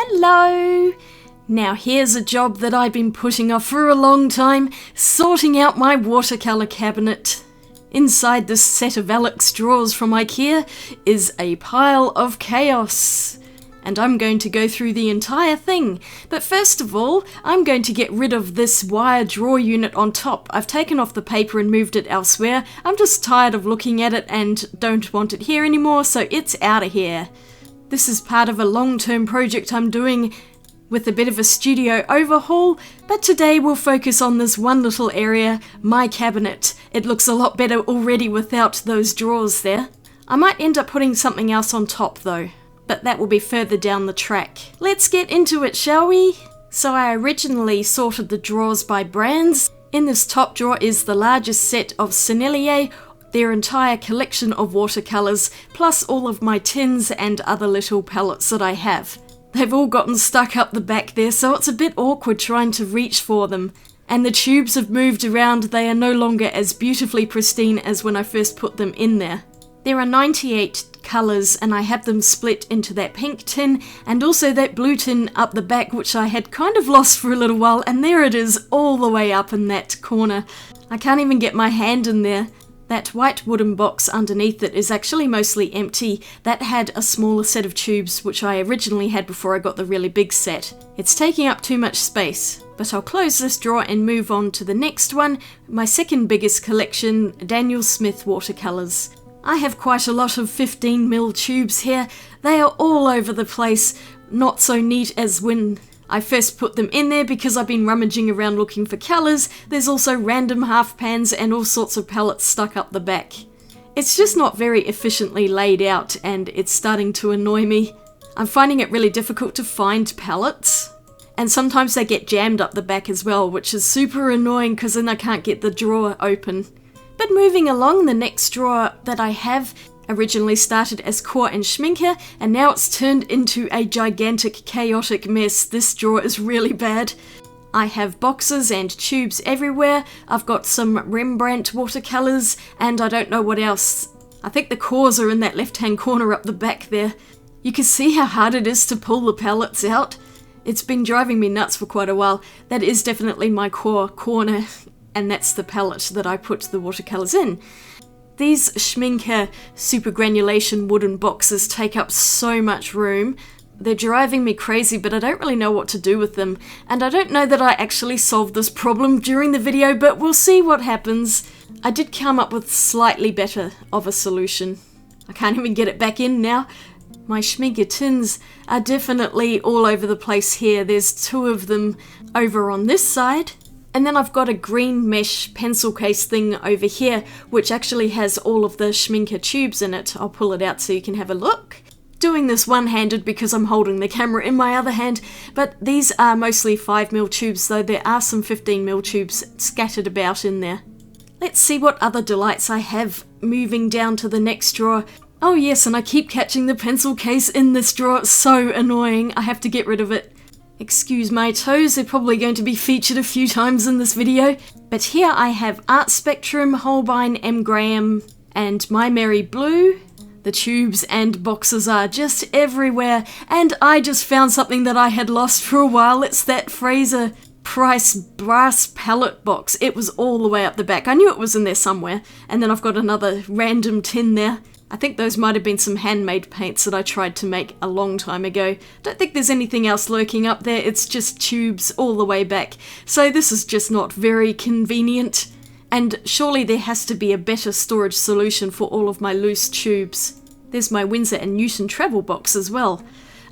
Hello! Now here's a job that I've been putting off for a long time, sorting out my watercolour cabinet. Inside this set of Alex drawers from IKEA is a pile of chaos. And I'm going to go through the entire thing. But first of all, I'm going to get rid of this wire drawer unit on top. I've taken off the paper and moved it elsewhere. I'm just tired of looking at it and don't want it here anymore, so it's out of here. This is part of a long-term project I'm doing with a bit of a studio overhaul, but today we'll focus on this one little area, my cabinet. It looks a lot better already without those drawers there. I might end up putting something else on top though, but that will be further down the track. Let's get into it, shall we? So I originally sorted the drawers by brands. In this top drawer is the largest set of Sennelier, their entire collection of watercolours, plus all of my tins and other little palettes that I have. They've all gotten stuck up the back there, so it's a bit awkward trying to reach for them. And the tubes have moved around, they are no longer as beautifully pristine as when I first put them in there. There are 98 colours and I have them split into that pink tin and also that blue tin up the back, which I had kind of lost for a little while, and there it is all the way up in that corner. I can't even get my hand in there. That white wooden box underneath it is actually mostly empty. That had a smaller set of tubes, which I originally had before I got the really big set. It's taking up too much space, but I'll close this drawer and move on to the next one, my second biggest collection, Daniel Smith watercolours. I have quite a lot of 15mm tubes here. They are all over the place, not so neat as when I first put them in there because I've been rummaging around looking for colours. There's also random half pans and all sorts of palettes stuck up the back. It's just not very efficiently laid out and it's starting to annoy me. I'm finding it really difficult to find palettes, and sometimes they get jammed up the back as well, which is super annoying because then I can't get the drawer open. But moving along, the next drawer that I have originally started as core and schminker, and now it's turned into a gigantic chaotic mess. This drawer is really bad. I have boxes and tubes everywhere. I've got some Rembrandt watercolours, and I don't know what else. I think the cores are in that left-hand corner up the back there. You can see how hard it is to pull the palettes out. It's been driving me nuts for quite a while. That is definitely my core corner, and that's the palette that I put the watercolours in. These Schminker super granulation wooden boxes take up so much room. They're driving me crazy, but I don't really know what to do with them. And I don't know that I actually solved this problem during the video, but we'll see what happens. I did come up with slightly better of a solution. I can't even get it back in now. My Schminker tins are definitely all over the place here. There's two of them over on this side. And then I've got a green mesh pencil case thing over here, which actually has all of the Schminker tubes in it. I'll pull it out so you can have a look. Doing this one-handed because I'm holding the camera in my other hand, but these are mostly 5mm tubes, though there are some 15mm tubes scattered about in there. Let's see what other delights I have moving down to the next drawer. Oh yes, and I keep catching the pencil case in this drawer. It's so annoying. I have to get rid of it. Excuse my toes, they're probably going to be featured a few times in this video. But here I have Art Spectrum, Holbein, M. Graham, and My Merry Blue. The tubes and boxes are just everywhere, and I just found something that I had lost for a while. It's that Fraser Price brass palette box. It was all the way up the back. I knew it was in there somewhere, and then I've got another random tin there. I think those might have been some handmade paints that I tried to make a long time ago. Don't think there's anything else lurking up there, it's just tubes all the way back. So this is just not very convenient. And surely there has to be a better storage solution for all of my loose tubes. There's my Winsor and Newton travel box as well.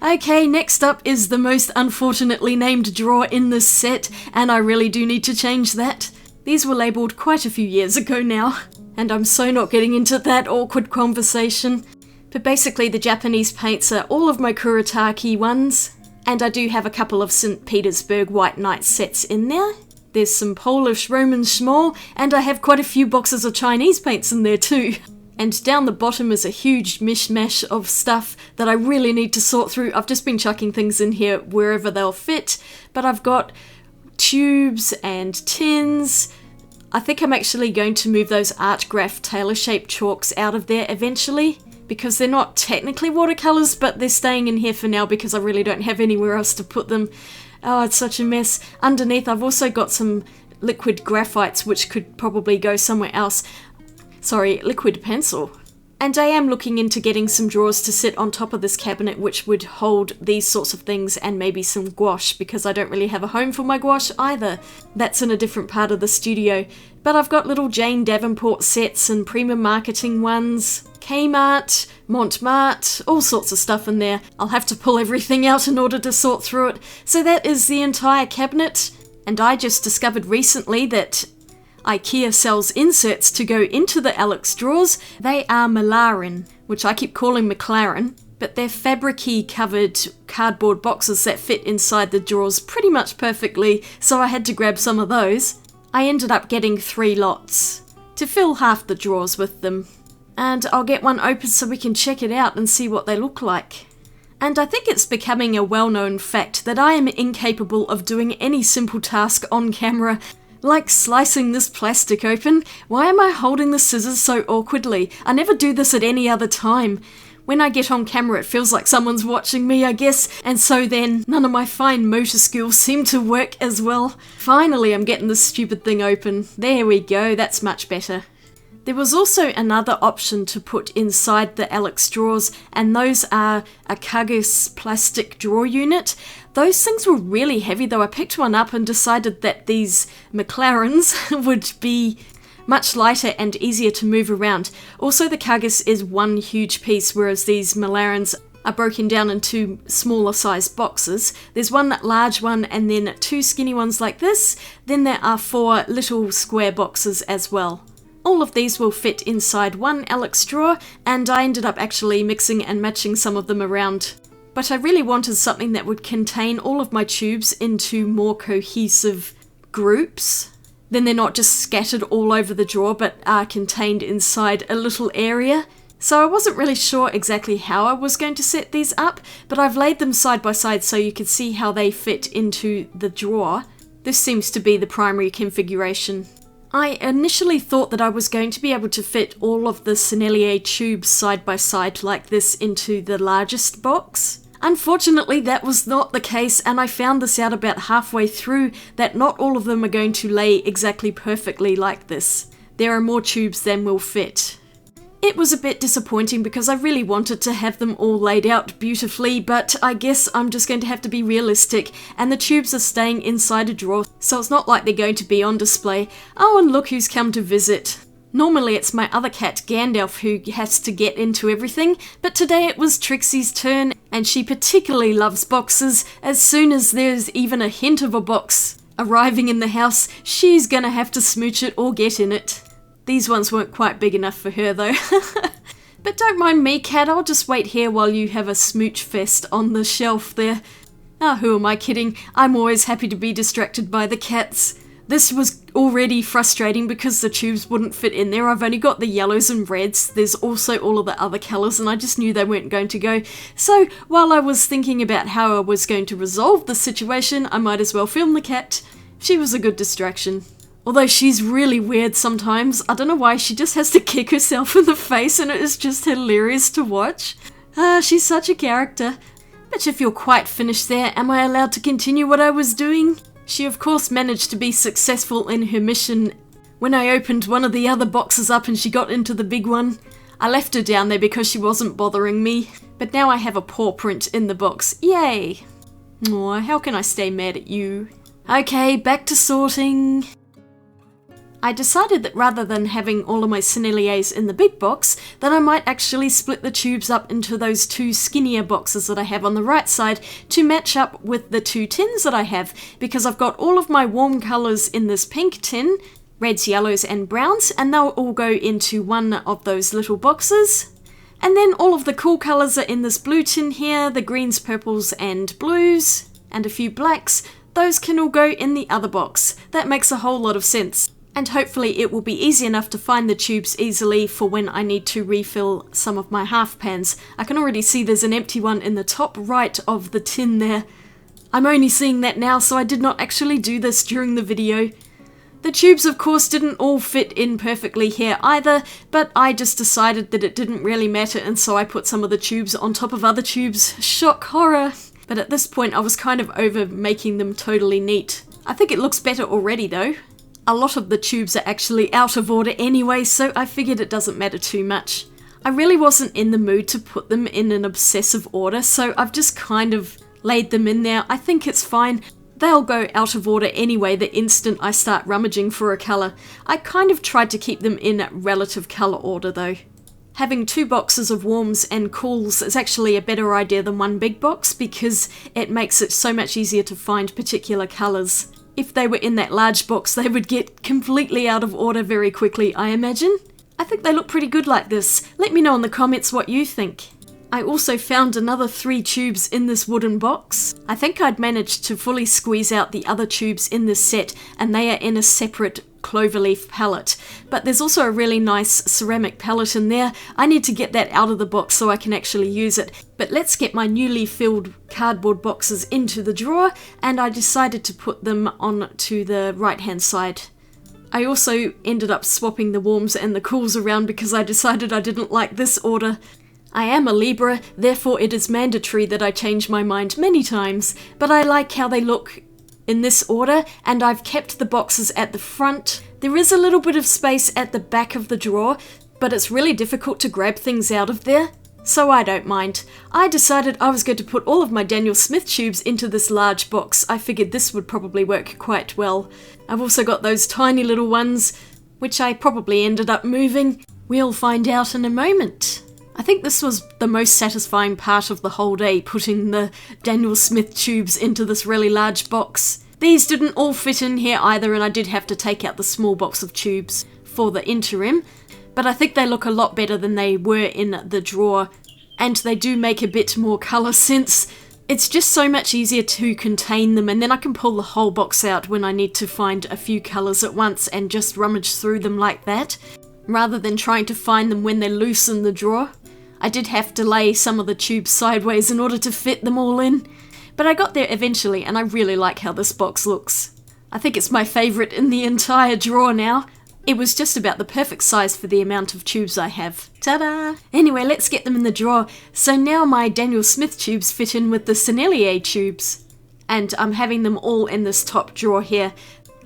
Okay, next up is the most unfortunately named drawer in this set, and I really do need to change that. These were labelled quite a few years ago now, and I'm so not getting into that awkward conversation. But basically the Japanese paints are all of my Kuretake ones, and I do have a couple of St. Petersburg White Knight sets in there. There's some Polish Roman Schmoll, and I have quite a few boxes of Chinese paints in there too. And down the bottom is a huge mishmash of stuff that I really need to sort through. I've just been chucking things in here wherever they'll fit, but I've got tubes and tins. I think I'm actually going to move those Art Graph tailor-shaped chalks out of there eventually. because they're not technically watercolours, but they're staying in here for now because I really don't have anywhere else to put them. Oh, it's such a mess. Underneath I've also got some liquid graphites which could probably go somewhere else. Sorry, liquid pencil. And I am looking into getting some drawers to sit on top of this cabinet which would hold these sorts of things and maybe some gouache, because I don't really have a home for my gouache either. That's in a different part of the studio. But I've got little Jane Davenport sets and Prima Marketing ones, Kmart, Montmartre, all sorts of stuff in there. I'll have to pull everything out in order to sort through it. So that is the entire cabinet. And I just discovered recently that IKEA sells inserts to go into the Alex drawers. They are Malarin, which I keep calling McLaren, but they're fabric-y covered cardboard boxes that fit inside the drawers pretty much perfectly, so I had to grab some of those. I ended up getting 3 lots to fill half the drawers with them. And I'll get one open so we can check it out and see what they look like. And I think it's becoming a well-known fact that I am incapable of doing any simple task on camera. Like slicing this plastic open. Why am I holding the scissors so awkwardly? I never do this at any other time. When I get on camera it feels like someone's watching me, I guess, and so then none of my fine motor skills seem to work as well. Finally I'm getting this stupid thing open. There we go, that's much better. There was also another option to put inside the Alex drawers, and those are a Kagis plastic drawer unit. Those things were really heavy though. I picked one up and decided that these McLarens would be much lighter and easier to move around. Also the Kagis is one huge piece, whereas these McLarens are broken down into smaller sized boxes. There's one large one and then 2 skinny ones like this. Then there are 4 little square boxes as well. All of these will fit inside one Alex drawer, and I ended up actually mixing and matching some of them around. But I really wanted something that would contain all of my tubes into more cohesive groups. Then they're not just scattered all over the drawer, but are contained inside a little area. So I wasn't really sure exactly how I was going to set these up, but I've laid them side by side so you can see how they fit into the drawer. This seems to be the primary configuration. I initially thought that I was going to be able to fit all of the Sennelier tubes side by side like this into the largest box. Unfortunately, that was not the case, and I found this out about halfway through, that not all of them are going to lay exactly perfectly like this. There are more tubes than will fit. It was a bit disappointing because I really wanted to have them all laid out beautifully, but I guess I'm just going to have to be realistic, and the tubes are staying inside a drawer, so it's not like they're going to be on display. Oh, and look who's come to visit. Normally it's my other cat Gandalf who has to get into everything, but today it was Trixie's turn, and she particularly loves boxes. As soon as there's even a hint of a box arriving in the house, she's gonna have to smooch it or get in it. These ones weren't quite big enough for her though. But don't mind me, cat, I'll just wait here while you have a smooch fest on the shelf there. Ah, who am I kidding? I'm always happy to be distracted by the cats. This was already frustrating because the tubes wouldn't fit in there. I've only got the yellows and reds. There's also all of the other colours and I just knew they weren't going to go. So while I was thinking about how I was going to resolve the situation, I might as well film the cat. She was a good distraction. Although she's really weird sometimes. I don't know why, she just has to kick herself in the face and it is just hilarious to watch. She's such a character. But if you're quite finished there, am I allowed to continue what I was doing? She of course managed to be successful in her mission when I opened one of the other boxes up and she got into the big one. I left her down there because she wasn't bothering me. But now I have a paw print in the box. Yay! Aw, how can I stay mad at you? Okay, back to sorting. I decided that rather than having all of my Senneliers in the big box, that I might actually split the tubes up into those 2 skinnier boxes that I have on the right side to match up with the 2 tins that I have, because I've got all of my warm colours in this pink tin, reds, yellows and browns, and they'll all go into one of those little boxes. And then all of the cool colours are in this blue tin here, the greens, purples and blues, and a few blacks. Those can all go in the other box. That makes a whole lot of sense. And hopefully it will be easy enough to find the tubes easily for when I need to refill some of my half pans. I can already see there's an empty one in the top right of the tin there. I'm only seeing that now, so I did not actually do this during the video. The tubes, of course, didn't all fit in perfectly here either, but I just decided that it didn't really matter, and so I put some of the tubes on top of other tubes. Shock horror! But at this point I was kind of over making them totally neat. I think it looks better already though. A lot of the tubes are actually out of order anyway, so I figured it doesn't matter too much. I really wasn't in the mood to put them in an obsessive order, so I've just kind of laid them in there. I think it's fine. They'll go out of order anyway the instant I start rummaging for a colour. I kind of tried to keep them in relative colour order though. Having 2 boxes of warms and cools is actually a better idea than one big box because it makes it so much easier to find particular colours. If they were in that large box, they would get completely out of order very quickly, I imagine. I think they look pretty good like this. Let me know in the comments what you think. I also found another 3 tubes in this wooden box. I think I'd managed to fully squeeze out the other tubes in this set, and they are in a separate cloverleaf palette. But there's also a really nice ceramic palette in there. I need to get that out of the box so I can actually use it. But let's get my newly filled cardboard boxes into the drawer, and I decided to put them on to the right hand side. I also ended up swapping the warms and the cools around because I decided I didn't like this order. I am a Libra, therefore it is mandatory that I change my mind many times, but I like how they look in this order, and I've kept the boxes at the front. There is a little bit of space at the back of the drawer, but it's really difficult to grab things out of there, so I don't mind. I decided I was going to put all of my Daniel Smith tubes into this large box. I figured this would probably work quite well. I've also got those tiny little ones, which I probably ended up moving. We'll find out in a moment. I think this was the most satisfying part of the whole day, putting the Daniel Smith tubes into this really large box. These didn't all fit in here either, and I did have to take out the small box of tubes for the interim, but I think they look a lot better than they were in the drawer, and they do make a bit more colour sense. It's just so much easier to contain them, and then I can pull the whole box out when I need to find a few colours at once and just rummage through them like that, rather than trying to find them when they're loose in the drawer. I did have to lay some of the tubes sideways in order to fit them all in, but I got there eventually, and I really like how this box looks. I think it's my favourite in the entire drawer now. It was just about the perfect size for the amount of tubes I have. Ta-da! Anyway, let's get them in the drawer. So now my Daniel Smith tubes fit in with the Sennelier tubes, and I'm having them all in this top drawer here.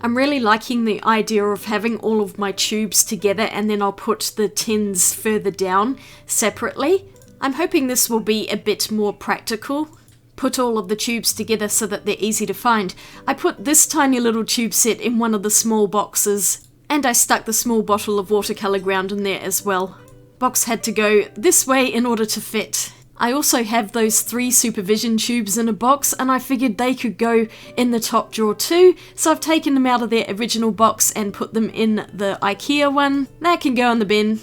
I'm really liking the idea of having all of my tubes together, and then I'll put the tins further down separately. I'm hoping this will be a bit more practical. Put all of the tubes together so that they're easy to find. I put this tiny little tube set in one of the small boxes, and I stuck the small bottle of watercolour ground in there as well. Box had to go this way in order to fit. I also have those 3 supervision tubes in a box, and I figured they could go in the top drawer too, so I've taken them out of their original box and put them in the IKEA one. That can go in the bin.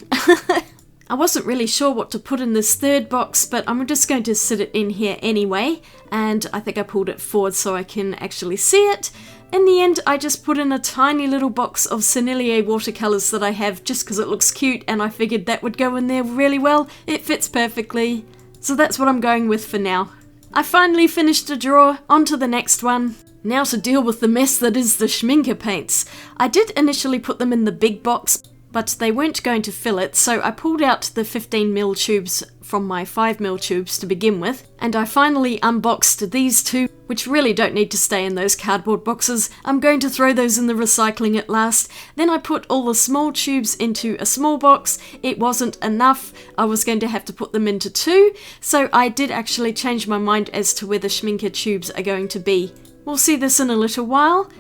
I wasn't really sure what to put in this third box, but I'm just going to sit it in here anyway, and I think I pulled it forward so I can actually see it. In the end, I just put in a tiny little box of Sennelier watercolours that I have just because it looks cute, and I figured that would go in there really well. It fits perfectly. So that's what I'm going with for now. I finally finished a drawer, on to the next one. Now to deal with the mess that is the Schminke paints. I did initially put them in the big box, but they weren't going to fill it, so I pulled out the 15mm tubes from my 5mm tubes to begin with, and I finally unboxed these 2, which really don't need to stay in those cardboard boxes. I'm going to throw those in the recycling at last. Then I put all the small tubes into a small box. It wasn't enough. I was going to have to put them into 2, so I did actually change my mind as to where the Schminke tubes are going to be. We'll see this in a little while,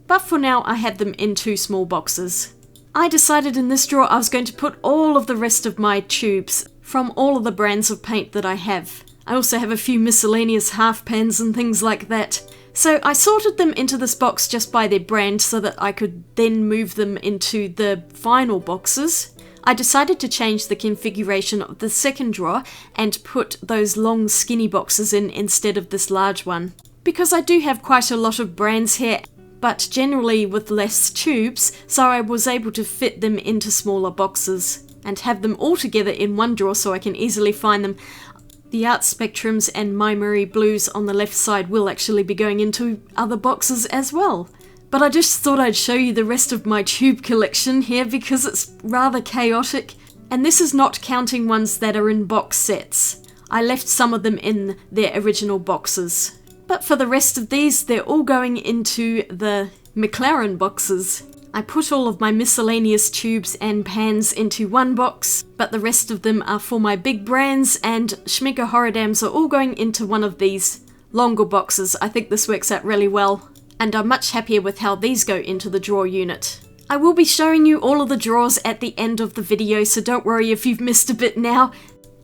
but for now I had them in 2 small boxes. I decided in this drawer I was going to put all of the rest of my tubes from all of the brands of paint that I have. I also have a few miscellaneous half pans and things like that. So I sorted them into this box just by their brand so that I could then move them into the final boxes. I decided to change the configuration of the second drawer and put those long skinny boxes in instead of this large one, because I do have quite a lot of brands here, but generally with less tubes, so I was able to fit them into smaller boxes and have them all together in one drawer so I can easily find them. The Art Spectrums and My Marie Blues on the left side will actually be going into other boxes as well. But I just thought I'd show you the rest of my tube collection here because it's rather chaotic. And this is not counting ones that are in box sets. I left some of them in their original boxes. But for the rest of these, they're all going into the McLaren boxes. I put all of my miscellaneous tubes and pans into one box, but the rest of them are for my big brands, and Schminke Horridams are all going into one of these longer boxes. I think this works out really well, and I'm much happier with how these go into the drawer unit. I will be showing you all of the drawers at the end of the video, so don't worry if you've missed a bit now.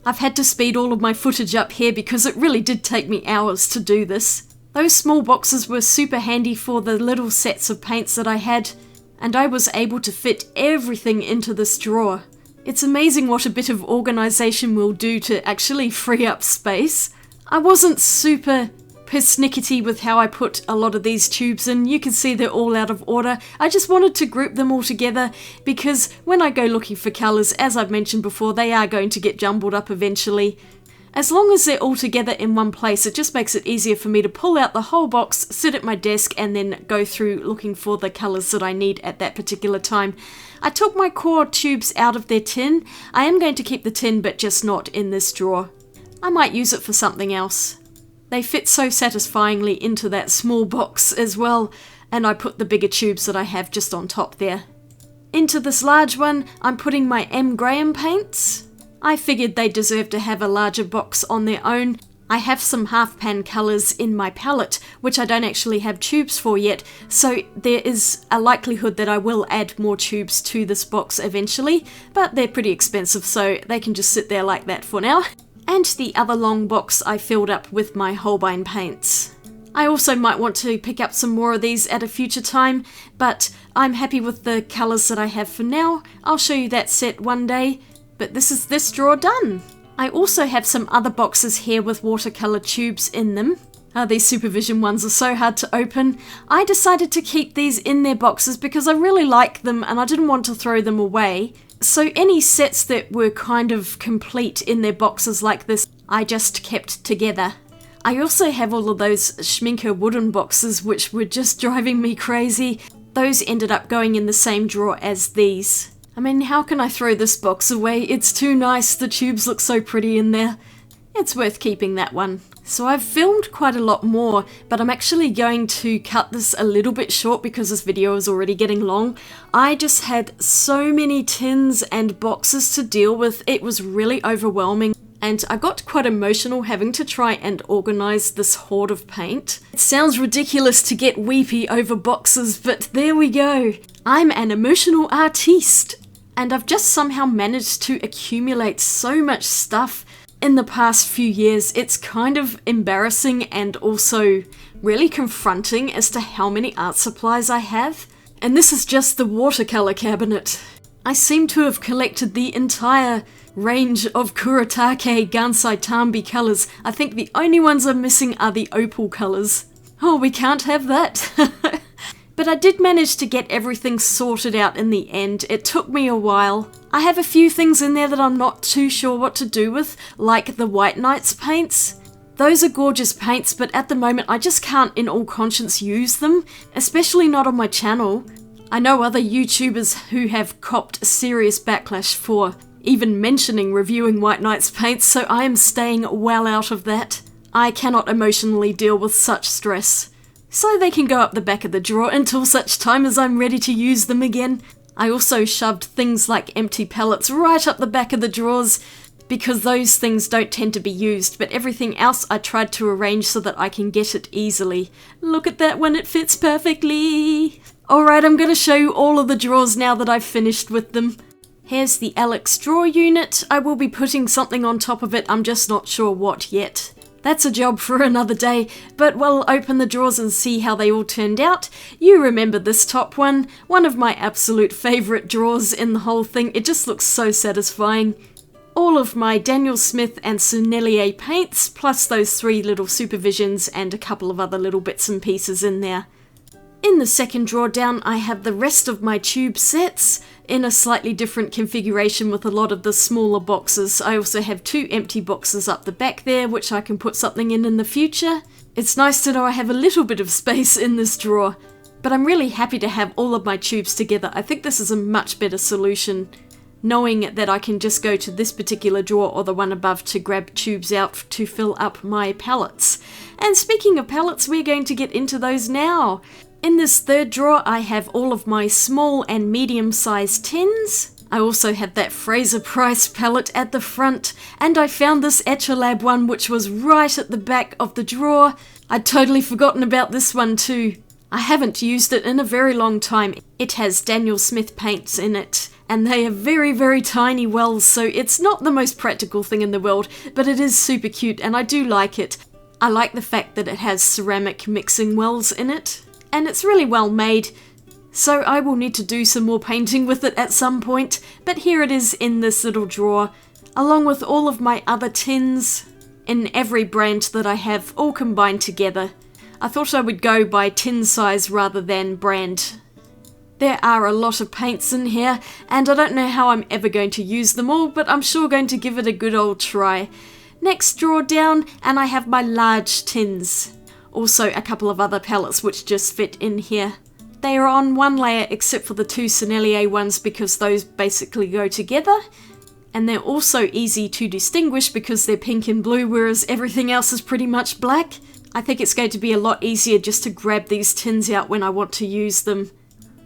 I've had to speed all of my footage up here because it really did take me hours to do this. Those small boxes were super handy for the little sets of paints that I had, and I was able to fit everything into this drawer. It's amazing what a bit of organisation will do to actually free up space. I wasn't super persnickety with how I put a lot of these tubes in. You can see they're all out of order. I just wanted to group them all together because when I go looking for colours, as I've mentioned before, they are going to get jumbled up eventually. As long as they're all together in one place, it just makes it easier for me to pull out the whole box, sit at my desk, and then go through looking for the colours that I need at that particular time. I took my core tubes out of their tin. I am going to keep the tin, but just not in this drawer. I might use it for something else. They fit so satisfyingly into that small box as well, and I put the bigger tubes that I have just on top there. Into this large one, I'm putting my M. Graham paints. I figured they deserve to have a larger box on their own. I have some half pan colours in my palette, which I don't actually have tubes for yet, so there is a likelihood that I will add more tubes to this box eventually, but they're pretty expensive, so they can just sit there like that for now. And the other long box I filled up with my Holbein paints. I also might want to pick up some more of these at a future time, but I'm happy with the colours that I have for now. I'll show you that set one day. But this is this drawer done. I also have some other boxes here with watercolour tubes in them. These supervision ones are so hard to open. I decided to keep these in their boxes because I really like them and I didn't want to throw them away. So any sets that were kind of complete in their boxes like this, I just kept together. I also have all of those Schminke wooden boxes which were just driving me crazy. Those ended up going in the same drawer as these. I mean, how can I throw this box away? It's too nice, the tubes look so pretty in there. It's worth keeping that one. So I've filmed quite a lot more, but I'm actually going to cut this a little bit short because this video is already getting long. I just had so many tins and boxes to deal with, it was really overwhelming. And I got quite emotional having to try and organise this hoard of paint. It sounds ridiculous to get weepy over boxes, but there we go. I'm an emotional artiste. And I've just somehow managed to accumulate so much stuff in the past few years. It's kind of embarrassing and also really confronting as to how many art supplies I have. And this is just the watercolour cabinet. I seem to have collected the entire range of Kuretake Gansai Tambi colours. I think the only ones I'm missing are the opal colours. Oh, we can't have that. But I did manage to get everything sorted out in the end. It took me a while. I have a few things in there that I'm not too sure what to do with, like the White Nights paints. Those are gorgeous paints, but at the moment I just can't in all conscience use them, especially not on my channel. I know other YouTubers who have copped serious backlash for even mentioning reviewing White Nights paints, so I am staying well out of that. I cannot emotionally deal with such stress. So they can go up the back of the drawer until such time as I'm ready to use them again. I also shoved things like empty palettes right up the back of the drawers because those things don't tend to be used, but everything else I tried to arrange so that I can get it easily. Look at that one, it fits perfectly! Alright, I'm going to show you all of the drawers now that I've finished with them. Here's the Alex drawer unit. I will be putting something on top of it, I'm just not sure what yet. That's a job for another day, but we'll open the drawers and see how they all turned out. You remember this top one of my absolute favourite drawers in the whole thing. It just looks so satisfying. All of my Daniel Smith and Sennelier paints, plus those 3 little supervisions and a couple of other little bits and pieces in there. In the second drawer down, I have the rest of my tube sets in a slightly different configuration with a lot of the smaller boxes. I also have 2 empty boxes up the back there, which I can put something in the future. It's nice to know I have a little bit of space in this drawer. But I'm really happy to have all of my tubes together. I think this is a much better solution, knowing that I can just go to this particular drawer or the one above to grab tubes out to fill up my palettes. And speaking of palettes, we're going to get into those now. In this third drawer, I have all of my small and medium-sized tins. I also have that Fraser Price palette at the front, and I found this Etchalab one which was right at the back of the drawer. I'd totally forgotten about this one too. I haven't used it in a very long time. It has Daniel Smith paints in it, and they are very, very tiny wells, so it's not the most practical thing in the world, but it is super cute and I do like it. I like the fact that it has ceramic mixing wells in it, and it's really well made. So I will need to do some more painting with it at some point, but here it is in this little drawer, along with all of my other tins in every brand that I have all combined together. I thought I would go by tin size rather than brand. There are a lot of paints in here, and I don't know how I'm ever going to use them all, but I'm sure going to give it a good old try. Next drawer down, and I have my large tins. Also a couple of other palettes which just fit in here. They are on one layer except for the two Sennelier ones because those basically go together. And they're also easy to distinguish because they're pink and blue, whereas everything else is pretty much black. I think it's going to be a lot easier just to grab these tins out when I want to use them.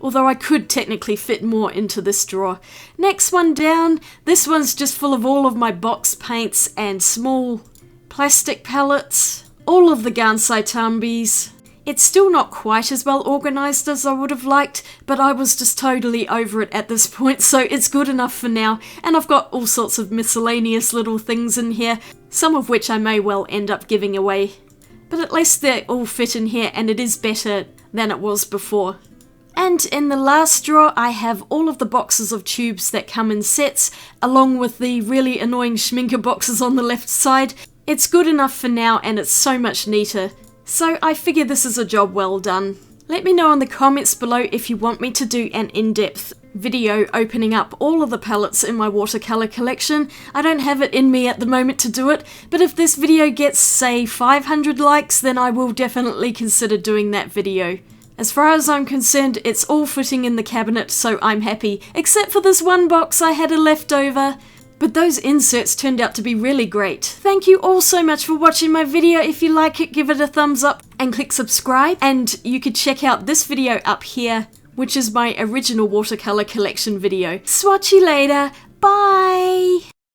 Although I could technically fit more into this drawer. Next one down, this one's just full of all of my box paints and small plastic palettes. All of the Gansai Tambis. It's still not quite as well organised as I would have liked, but I was just totally over it at this point, so it's good enough for now. And I've got all sorts of miscellaneous little things in here, some of which I may well end up giving away. But at least they all fit in here, and it is better than it was before. And in the last drawer, I have all of the boxes of tubes that come in sets, along with the really annoying Schminker boxes on the left side. It's good enough for now, and it's so much neater. So I figure this is a job well done. Let me know in the comments below if you want me to do an in-depth video opening up all of the palettes in my watercolour collection. I don't have it in me at the moment to do it, but if this video gets, say, 500 likes, then I will definitely consider doing that video. As far as I'm concerned, it's all fitting in the cabinet, so I'm happy, except for this one box I had a leftover. But those inserts turned out to be really great. Thank you all so much for watching my video. If you like it, give it a thumbs up and click subscribe. And you could check out this video up here, which is my original watercolour collection video. Swatch you later. Bye!